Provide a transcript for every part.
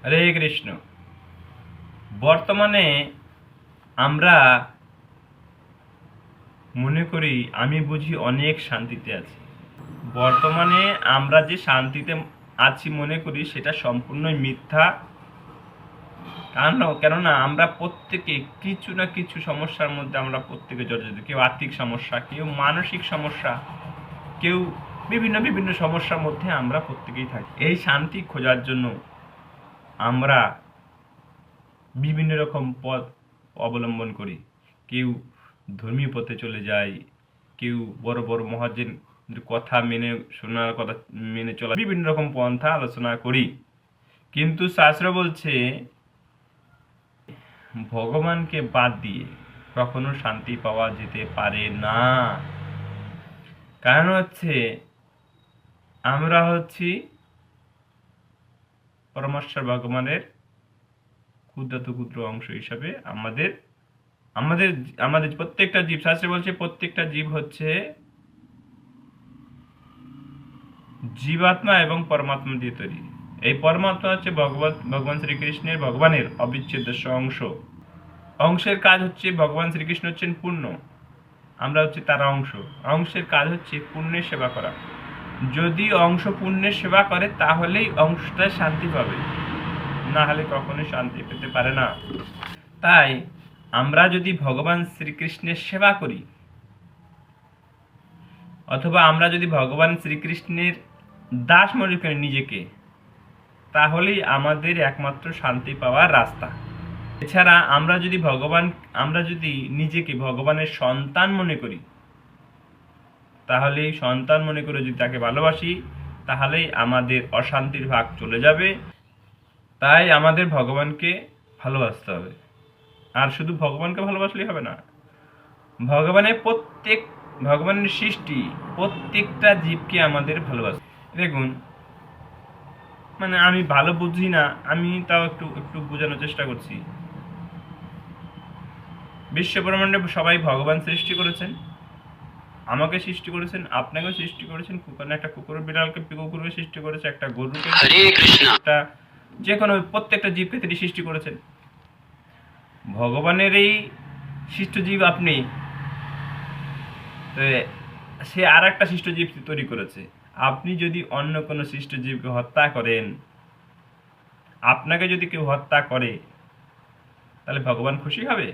হরে কৃষ্ণ। বর্তমানে আমরা মনে করি আমি বুঝি অনেক শান্তিতে আছি। বর্তমানে আমরা যে শান্তিতে আছি মনে করি সেটা সম্পূর্ণই মিথ্যা। কেননা আমরা প্রত্যেকে কিছু না কিছু সমস্যার মধ্যে আমরা প্রত্যেকে জর্জরিত। কেউ আর্থিক সমস্যা, কেউ মানসিক সমস্যা, কেউ বিভিন্ন বিভিন্ন সমস্যার মধ্যে আমরা প্রত্যেকেই থাকি। এই শান্তি খোঁজার জন্য আমরা বিভিন্ন রকম পথ অবলম্বন করি। কেউ ধর্মীয় পথে চলে যায়, কেউ বড় বড় মহাজন কথা মেনে চলা, বিভিন্ন রকম পন্থা আলোচনা করি। কিন্তু শাস্ত্র বলছে ভগবানকে বাদ দিয়ে কখনো শান্তি পাওয়া যেতে পারে না। কারণ হচ্ছে আমরা হচ্ছি পরমেশ্বর ভগবানের ক্ষুদ্র অংশ হিসাবে আমাদের আমাদের আমাদের প্রত্যেকটা জীব, শাস্ত্রে বলছে প্রত্যেকটা জীব হচ্ছে জীবাত্মা এবং পরমাত্মা দিয়ে তৈরি। এই পরমাত্মা হচ্ছে ভগবান শ্রীকৃষ্ণের ভগবানের অবিচ্ছেদ্য অংশের কাজ হচ্ছে ভগবান শ্রীকৃষ্ণ হচ্ছেন পূর্ণ, আমরা হচ্ছে তার অংশের কাজ হচ্ছে পুণ্যের সেবা করা। যদি অংশ পুণ্যের সেবা করে তাহলেই অংশটা শান্তি পাবে, না হলে কখনোই শান্তি পেতে পারে না। তাই আমরা যদি ভগবান শ্রীকৃষ্ণের সেবা করি অথবা আমরা যদি ভগবান শ্রীকৃষ্ণের দাস মনে করি নিজেকে, তাহলেই আমাদের একমাত্র শান্তি পাওয়ার রাস্তা। এছাড়া আমরা যদি নিজেকে ভগবানের সন্তান মনে করি, তাহলেই সন্তান মনে করে যদি তাকে ভালোবাসি, তাহলেই আমাদের অশান্তির ভাগ চলে যাবে। তাই আমাদের ভগবানকে ভালোবাসতে হবে। আর শুধু ভগবানকে ভালোবাসলেই হবে না, ভগবানের সৃষ্টি প্রত্যেকটা জীবকে আমাদের ভালোবাসতে। দেখুন, আমি ভালো বুঝি না, আমি তাও একটু বোঝানোর চেষ্টা করছি। বিশ্ব ব্রহ্মাণ্ডে সবাই ভগবান সৃষ্টি করেছেন, আমাকে সৃষ্টি করেছেন, আপনাকেও সৃষ্টি করেছেন। একটা কুকুর বিড়ালকে কুকুরকে সৃষ্টি করেছে, একটা গরুকে, একটা যে কোনো প্রত্যেকটা জীবকে তিনি সৃষ্টি করেছেন। ভগবানের এই সৃষ্ট জীব আপনি, সে আর একটা সৃষ্ট জীব তৈরি করেছে। আপনি যদি অন্য কোনো সৃষ্ট জীবকে হত্যা করেন, আপনাকে যদি কেউ হত্যা করে, তাহলে ভগবান খুশি হবে?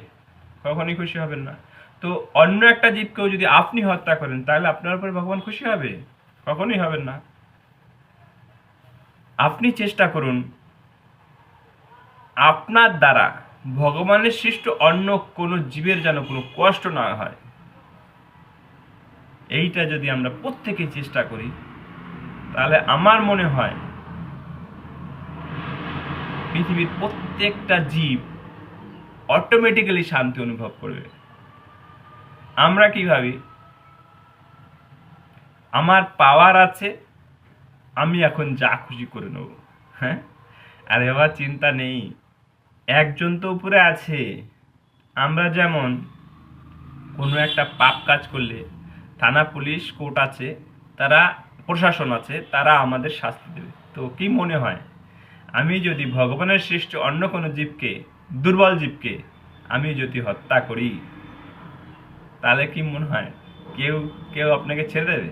কখনই খুশি হবেন না। তো অন্য একটা জীবকেও যদি আপনি হত্যা করেন, তাহলে আপনার উপরে ভগবান খুশি হবে? কখনই হবেন না। আপনি চেষ্টা করুন আপনার দ্বারা ভগবানের সৃষ্ট অন্য কোনো জীবের যেন কোনো কষ্ট না হয়। এইটা যদি আমরা প্রত্যেকে চেষ্টা করি, তাহলে আমার মনে হয় পৃথিবীর প্রত্যেকটা জীব অটোমেটিক্যালি শান্তি অনুভব করবে। আমরা কি ভাবি, আমার পাওয়ার আছে, আমি এখন যা খুশি করে নেব। হ্যাঁ, আরে বাবা, চিন্তা নেই, একজন তো উপরে আছে। আমরা যেমন কোনো একটা পাপ কাজ করলে থানা, পুলিশ, কোর্ট আছে, তারা প্রশাসন আছে, তারা আমাদের শাস্তি দেবে। তো কি মনে হয়, আমি যদি ভগবানের সৃষ্ট অন্য কোনো জীবকে, দুর্বল জীবকে আমি যদি হত্যা করি, তাহলে কি মনে হয় কেউ আপনাকে ছেড়ে দেবে?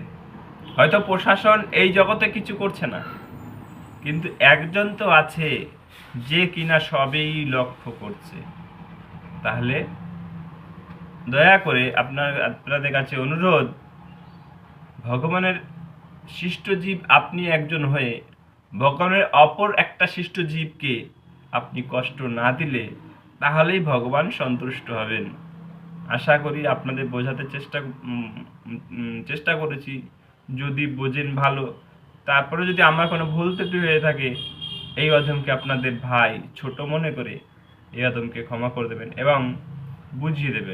হয়তো প্রশাসন এই জগতে কিছু করছে না, কিন্তু একজন তো আছে যে কিনা সবই লক্ষ্য করছে। তাহলে দয়া করে আপনাদের কাছে অনুরোধ, ভগবানের সৃষ্ট জীব আপনি একজন হয়ে ভগবানের অপর একটা সৃষ্ট জীবকে আপনি কষ্ট না দিলে, তাহলেই ভগবান সন্তুষ্ট হবেন। আশা করি আপনাদের বোঝাতে চেষ্টা করেছি। যদি বোঝেন ভালো, তারপরে যদি আমার কোনো ভুল ত্রুটি হয়ে থাকে, এই অধমকে আপনাদের ভাই ছোট মনে করে এই অধমকে ক্ষমা করে দেবেন এবং বুঝিয়ে দেবেন।